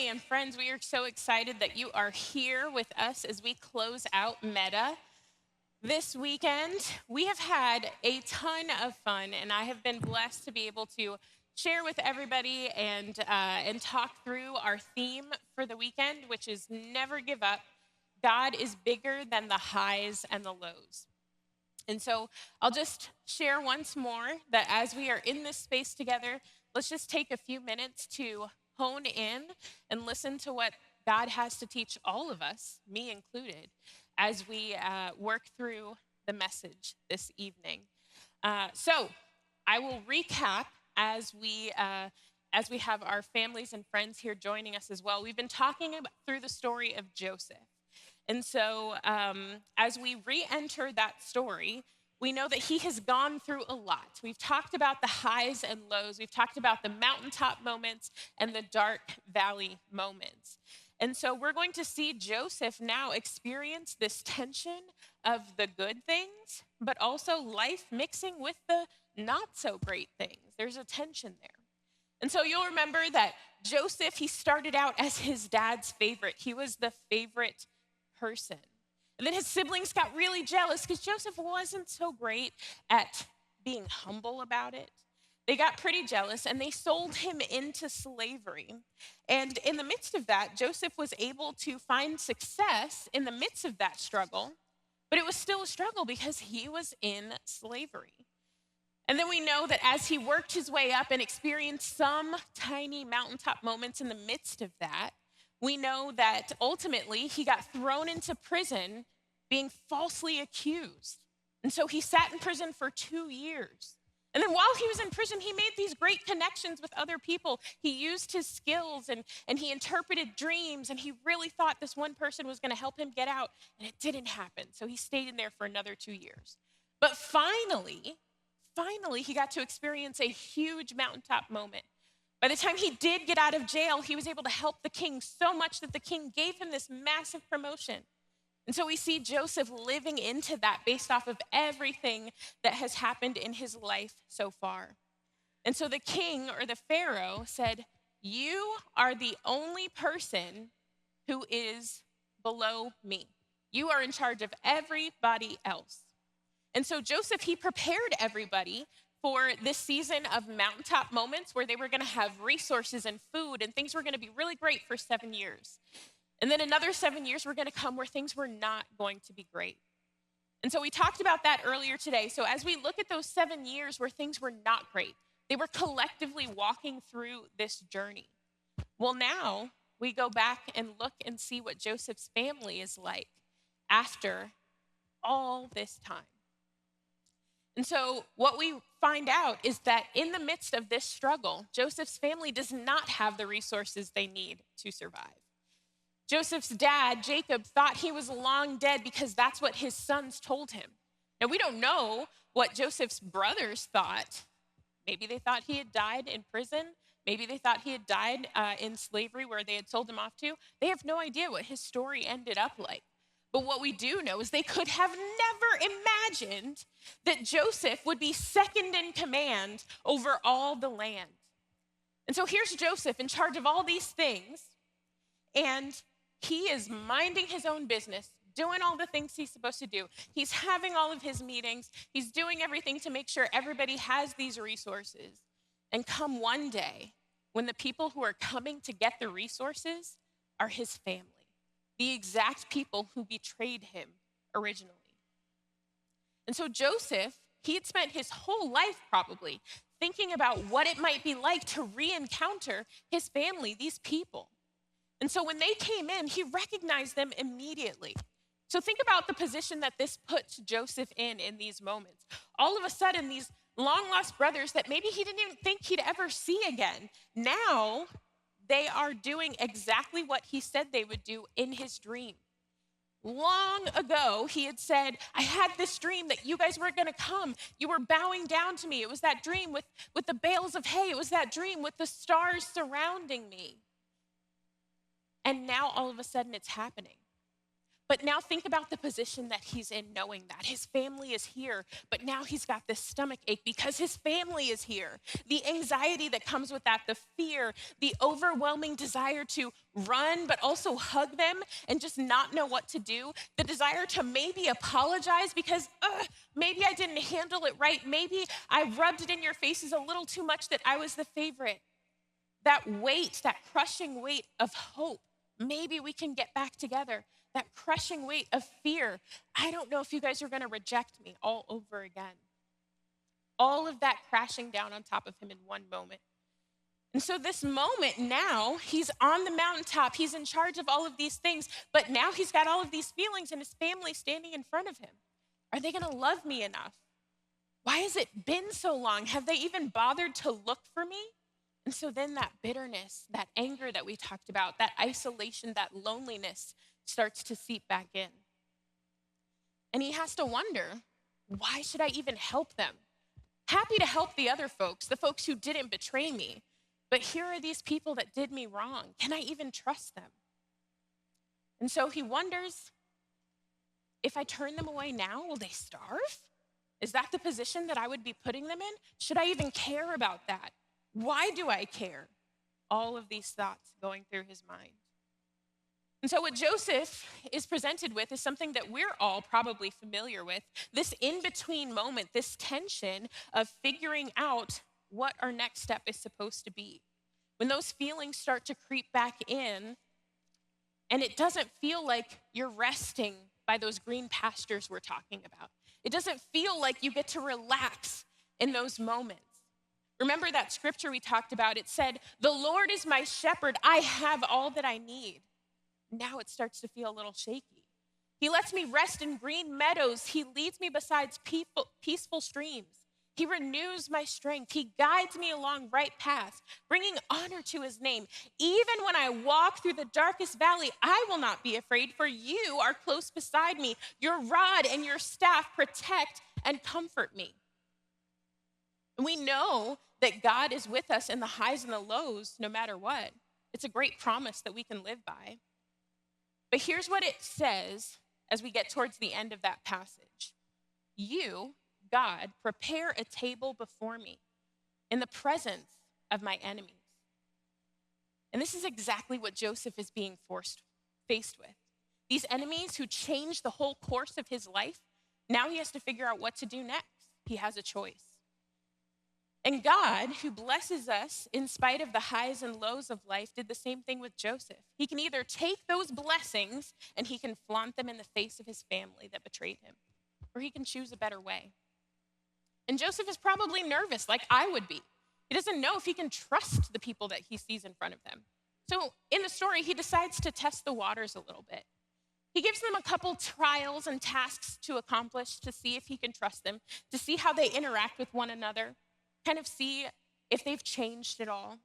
family and friends, we are so excited that you are here with us as we close out Meta. This weekend, we have had a ton of fun, and I have been blessed to be able to share with everybody and talk through our theme for the weekend, which is never give up. God is bigger than the highs and the lows. And so I'll just share once more that as we are in this space together, let's just take a few minutes to hone in and listen to what God has to teach all of us, me included, as we work through the message this evening. So I will recap as we have our families and friends here joining us as well. We've been talking through the story of Joseph. And so, as we re enter that story, we know that he has gone through a lot. We've talked about the highs and lows, we've talked about the mountaintop moments and the dark valley moments. And so, we're going to see Joseph now experience this tension of the good things, but also life mixing with the not so great things. There's a tension there. And so, you'll remember that Joseph, he started out as his dad's favorite, he was the favorite person. And then his siblings got really jealous because Joseph wasn't so great at being humble about it. They got pretty jealous and they sold him into slavery. And in the midst of that, Joseph was able to find success in the midst of that struggle, but it was still a struggle because he was in slavery. And then we know that as he worked his way up and experienced some tiny mountaintop moments in the midst of that, we know that ultimately he got thrown into prison being falsely accused. And so he sat in prison for 2 years. And then while he was in prison, he made these great connections with other people. He used his skills and he interpreted dreams, and he really thought this one person was going to help him get out, and it didn't happen. So he stayed in there for another 2 years. But finally, he got to experience a huge mountaintop moment. By the time he did get out of jail, he was able to help the king so much that the king gave him this massive promotion. And so we see Joseph living into that based off of everything that has happened in his life so far. And so the king, or the Pharaoh, said, "You are the only person who is below me. You are in charge of everybody else." And so Joseph, he prepared everybody for this season of mountaintop moments where they were going to have resources and food and things were going to be really great for 7 years. And then another 7 years were going to come where things were not going to be great. And so we talked about that earlier today. So as we look at those 7 years where things were not great, they were collectively walking through this journey. Well, now we go back and look and see what Joseph's family is like after all this time. And so what we find out is that in the midst of this struggle, Joseph's family does not have the resources they need to survive. Joseph's dad, Jacob, thought he was long dead because that's what his sons told him. Now, we don't know what Joseph's brothers thought. Maybe they thought he had died in prison. Maybe they thought he had died in slavery where they had sold him off to. They have no idea what his story ended up like. But what we do know is they could have never imagined that Joseph would be second in command over all the land. And so here's Joseph in charge of all these things, and he is minding his own business, doing all the things he's supposed to do. He's having all of his meetings. He's doing everything to make sure everybody has these resources. And come one day, when the people who are coming to get the resources are his family, the exact people who betrayed him originally. And so Joseph, he had spent his whole life probably thinking about what it might be like to re-encounter his family, these people. And so when they came in, he recognized them immediately. So think about the position that this puts Joseph in these moments. All of a sudden, these long-lost brothers that maybe he didn't even think he'd ever see again, now they are doing exactly what he said they would do in his dream. Long ago, he had said, "I had this dream that you guys were going to come. You were bowing down to me. It was that dream with the bales of hay. It was that dream with the stars surrounding me." And now all of a sudden it's happening. But now think about the position that he's in, knowing that his family is here, but now he's got this stomach ache because his family is here. The anxiety that comes with that, the fear, the overwhelming desire to run, but also hug them and just not know what to do. The desire to maybe apologize because maybe I didn't handle it right. Maybe I rubbed it in your faces a little too much that I was the favorite. That weight, that crushing weight of hope. Maybe we can get back together. That crushing weight of fear. I don't know if you guys are going to reject me all over again. All of that crashing down on top of him in one moment. And so this moment now, he's on the mountaintop. He's in charge of all of these things. But now he's got all of these feelings and his family standing in front of him. Are they going to love me enough? Why has it been so long? Have they even bothered to look for me? And so then that bitterness, that anger that we talked about, that isolation, that loneliness starts to seep back in. And he has to wonder, why should I even help them? Happy to help the other folks, the folks who didn't betray me. But here are these people that did me wrong. Can I even trust them? And so he wonders, if I turn them away now, will they starve? Is that the position that I would be putting them in? Should I even care about that? Why do I care? All of these thoughts going through his mind. And so what Joseph is presented with is something that we're all probably familiar with, this in-between moment, this tension of figuring out what our next step is supposed to be. When those feelings start to creep back in, and it doesn't feel like you're resting by those green pastures we're talking about. It doesn't feel like you get to relax in those moments. Remember that scripture we talked about? It said, "The Lord is my shepherd. I have all that I need." Now it starts to feel a little shaky. He lets me rest in green meadows. He leads me beside peaceful streams. He renews my strength. He guides me along right paths, bringing honor to his name. Even when I walk through the darkest valley, I will not be afraid, for you are close beside me. Your rod and your staff protect and comfort me. We know that God is with us in the highs and the lows, no matter what. It's a great promise that we can live by. But here's what it says as we get towards the end of that passage. You, God, prepare a table before me in the presence of my enemies. And this is exactly what Joseph is being faced with. These enemies who changed the whole course of his life, now he has to figure out what to do next. He has a choice. And God, who blesses us in spite of the highs and lows of life, did the same thing with Joseph. He can either take those blessings and he can flaunt them in the face of his family that betrayed him, or he can choose a better way. And Joseph is probably nervous, like I would be. He doesn't know if he can trust the people that he sees in front of him. So in the story, he decides to test the waters a little bit. He gives them a couple trials and tasks to accomplish to see if he can trust them, to see how they interact with one another, kind of see if they've changed at all.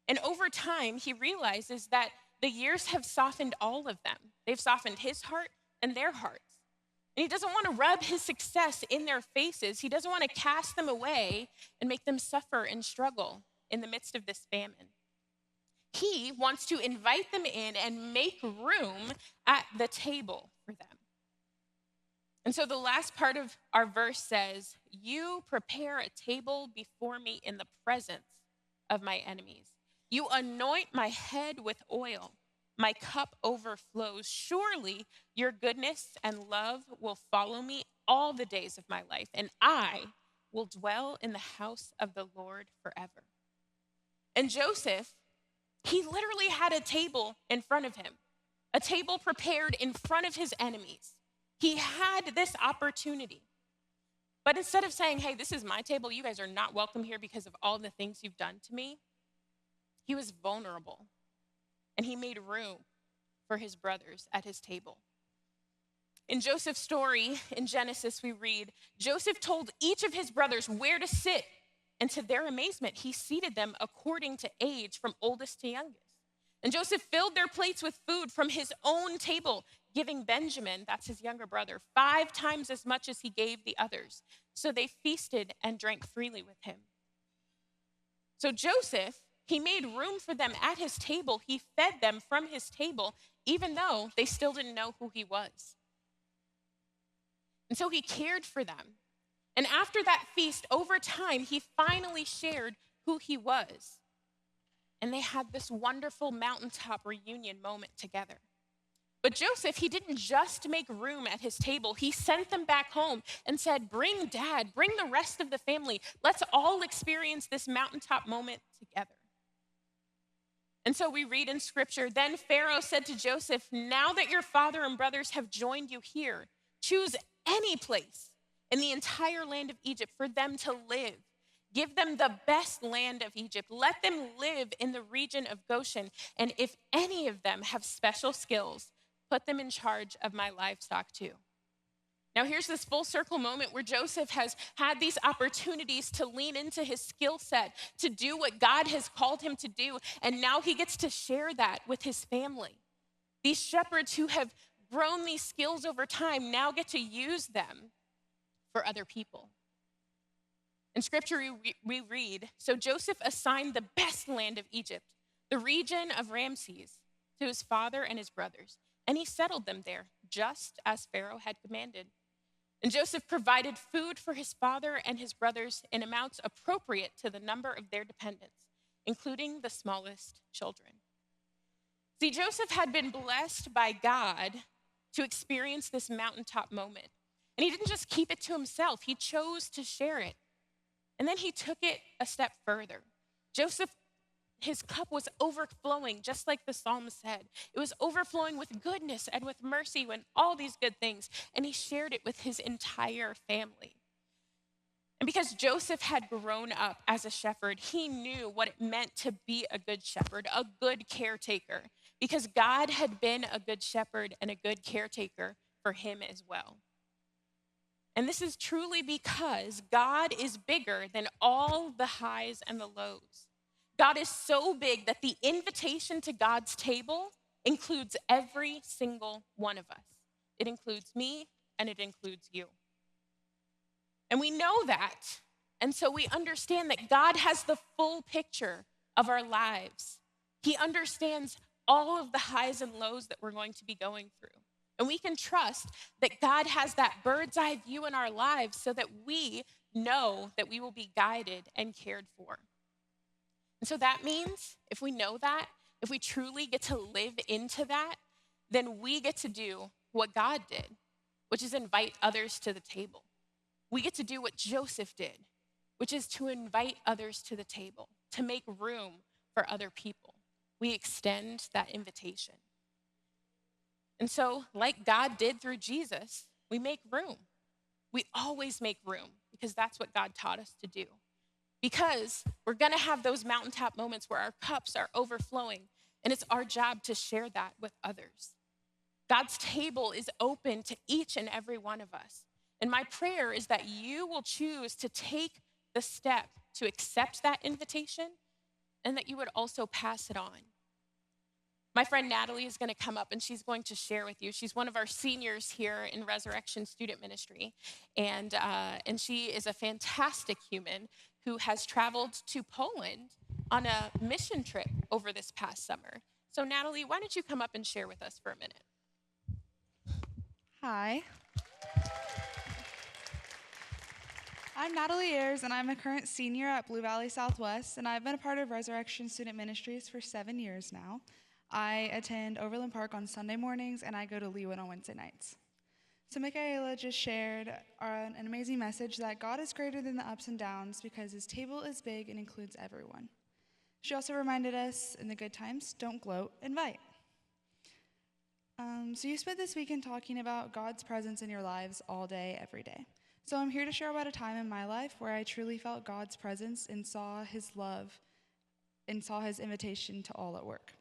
And over time, he realizes that the years have softened all of them. They've softened his heart and their hearts. And he doesn't want to rub his success in their faces. He doesn't want to cast them away and make them suffer and struggle in the midst of this famine. He wants to invite them in and make room at the table for them. And so the last part of our verse says, "You prepare a table before me in the presence of my enemies. You anoint my head with oil. My cup overflows. Surely your goodness and love will follow me all the days of my life, and I will dwell in the house of the Lord forever." And Joseph, he literally had a table in front of him, a table prepared in front of his enemies. He had this opportunity. But instead of saying, "Hey, this is my table, you guys are not welcome here because of all the things you've done to me," he was vulnerable. And he made room for his brothers at his table. In Joseph's story in Genesis, we read, Joseph told each of his brothers where to sit. And to their amazement, he seated them according to age, from oldest to youngest. And Joseph filled their plates with food from his own table, giving Benjamin, that's his younger brother, 5 times as much as he gave the others. So they feasted and drank freely with him. So Joseph, he made room for them at his table. He fed them from his table, even though they still didn't know who he was. And so he cared for them. And after that feast, over time, he finally shared who he was. And they had this wonderful mountaintop reunion moment together. But Joseph, he didn't just make room at his table. He sent them back home and said, bring dad, bring the rest of the family. Let's all experience this mountaintop moment together. And so we read in scripture, then Pharaoh said to Joseph, now that your father and brothers have joined you here, choose any place in the entire land of Egypt for them to live. Give them the best land of Egypt. Let them live in the region of Goshen. And if any of them have special skills, put them in charge of my livestock too. Now here's this full circle moment where Joseph has had these opportunities to lean into his skill set, to do what God has called him to do. And now he gets to share that with his family. These shepherds who have grown these skills over time now get to use them for other people. In scripture, we read, so Joseph assigned the best land of Egypt, the region of Ramses, to his father and his brothers, and he settled them there, just as Pharaoh had commanded. And Joseph provided food for his father and his brothers in amounts appropriate to the number of their dependents, including the smallest children. See, Joseph had been blessed by God to experience this mountaintop moment. And he didn't just keep it to himself, he chose to share it. And then he took it a step further. Joseph, his cup was overflowing, just like the psalm said. It was overflowing with goodness and with mercy and all these good things. And he shared it with his entire family. And because Joseph had grown up as a shepherd, he knew what it meant to be a good shepherd, a good caretaker, because God had been a good shepherd and a good caretaker for him as well. And this is truly because God is bigger than all the highs and the lows. God is so big that the invitation to God's table includes every single one of us. It includes me and it includes you. And we know that. And so we understand that God has the full picture of our lives. He understands all of the highs and lows that we're going to be going through. And we can trust that God has that bird's eye view in our lives so that we know that we will be guided and cared for. And so that means if we know that, if we truly get to live into that, then we get to do what God did, which is invite others to the table. We get to do what Joseph did, which is to invite others to the table, to make room for other people. We extend that invitation. And so, like God did through Jesus, we make room. We always make room because that's what God taught us to do. Because we're going to have those mountaintop moments where our cups are overflowing, and it's our job to share that with others. God's table is open to each and every one of us. And my prayer is that you will choose to take the step to accept that invitation and that you would also pass it on. My friend Natalie is going to come up and she's going to share with you. She's one of our seniors here in Resurrection Student Ministry. And she is a fantastic human who has traveled to Poland on a mission trip over this past summer. So Natalie, why don't you come up and share with us for a minute? Hi. I'm Natalie Ayers, and I'm a current senior at Blue Valley Southwest, and I've been a part of Resurrection Student Ministries for 7 years now. I attend Overland Park on Sunday mornings, and I go to Leewood on Wednesday nights. So Mikiala just shared an amazing message that God is greater than the ups and downs because his table is big and includes everyone. She also reminded us in the good times, don't gloat, invite. So you spent this weekend talking about God's presence in your lives all day, every day. So I'm here to share about a time in my life where I truly felt God's presence and saw his love and saw his invitation to all at work.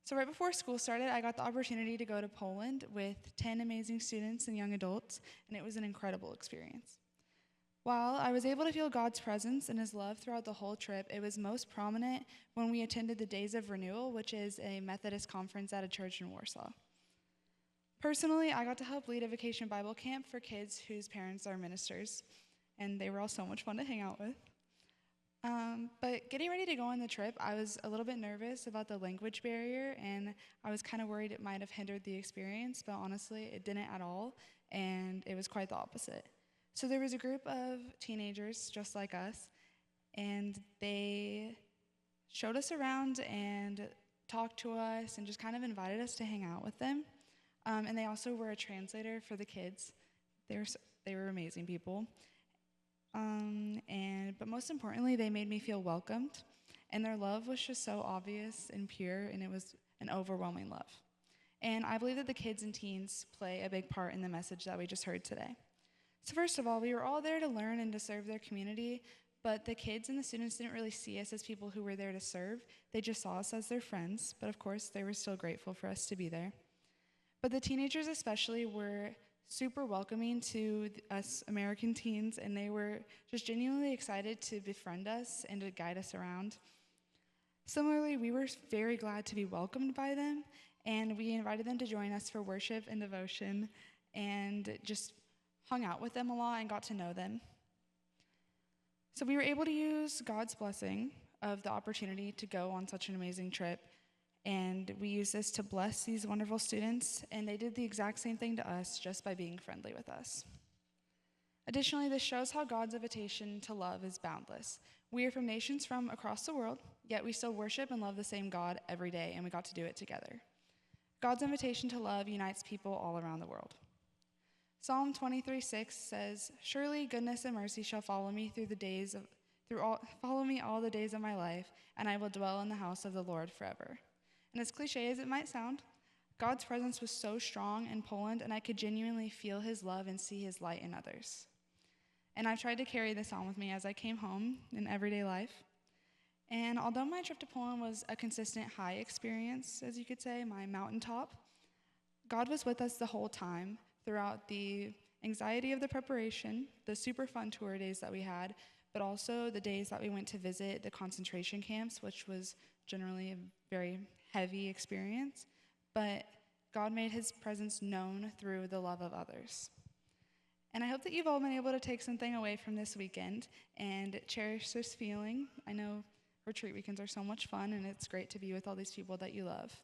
So right before school started, I got the opportunity to go to Poland with 10 amazing students and young adults, and it was an incredible experience. While I was able to feel God's presence and his love throughout the whole trip, it was most prominent when we attended the Days of Renewal, which is a Methodist conference at a church in Warsaw. Personally, I got to help lead a vacation Bible camp for kids whose parents are ministers, and they were all so much fun to hang out with. But getting ready to go on the trip, I was a little bit nervous about the language barrier, and I was kind of worried it might have hindered the experience, but honestly, it didn't at all, and it was quite the opposite. So there was a group of teenagers just like us, and they showed us around and talked to us and just kind of invited us to hang out with them. And they also were a translator for the kids. They were amazing people. But most importantly, they made me feel welcomed, and their love was just so obvious and pure, and it was an overwhelming love. And I believe that the kids and teens play a big part in the message that we just heard today. So first of all, we were all there to learn and to serve their community, but the kids and the students didn't really see us as people who were there to serve. They just saw us as their friends, but of course, they were still grateful for us to be there. But the teenagers especially were super welcoming to us American teens, and they were just genuinely excited to befriend us and to guide us around. Similarly, we were very glad to be welcomed by them, and we invited them to join us for worship and devotion and just hung out with them a lot and got to know them. So we were able to use God's blessing of the opportunity to go on such an amazing trip. And we used this to bless these wonderful students, and they did the exact same thing to us just by being friendly with us. Additionally, this shows how God's invitation to love is boundless. We are from nations from across the world, yet we still worship and love the same God every day, and we got to do it together. God's invitation to love unites people all around the world. Psalm 23:6 says, "Surely goodness and mercy shall follow me follow me all the days of my life, and I will dwell in the house of the Lord forever." And as cliche as it might sound, God's presence was so strong in Poland, and I could genuinely feel his love and see his light in others. And I've tried to carry this on with me as I came home in everyday life. And although my trip to Poland was a consistent high experience, as you could say, my mountaintop, God was with us the whole time throughout the anxiety of the preparation, the super fun tour days that we had, but also the days that we went to visit the concentration camps, which was generally a very heavy experience. But God made his presence known through the love of others. And I hope that you've all been able to take something away from this weekend and cherish this feeling. I know retreat weekends are so much fun, and it's great to be with all these people that you love.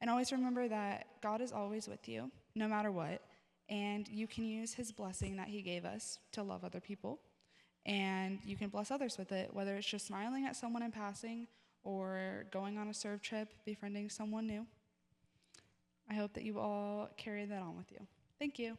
And always remember that God is always with you, no matter what, and you can use his blessing that he gave us to love other people, and you can bless others with it, whether it's just smiling at someone in passing or going on a serve trip, befriending someone new. I hope that you all carry that on with you. Thank you.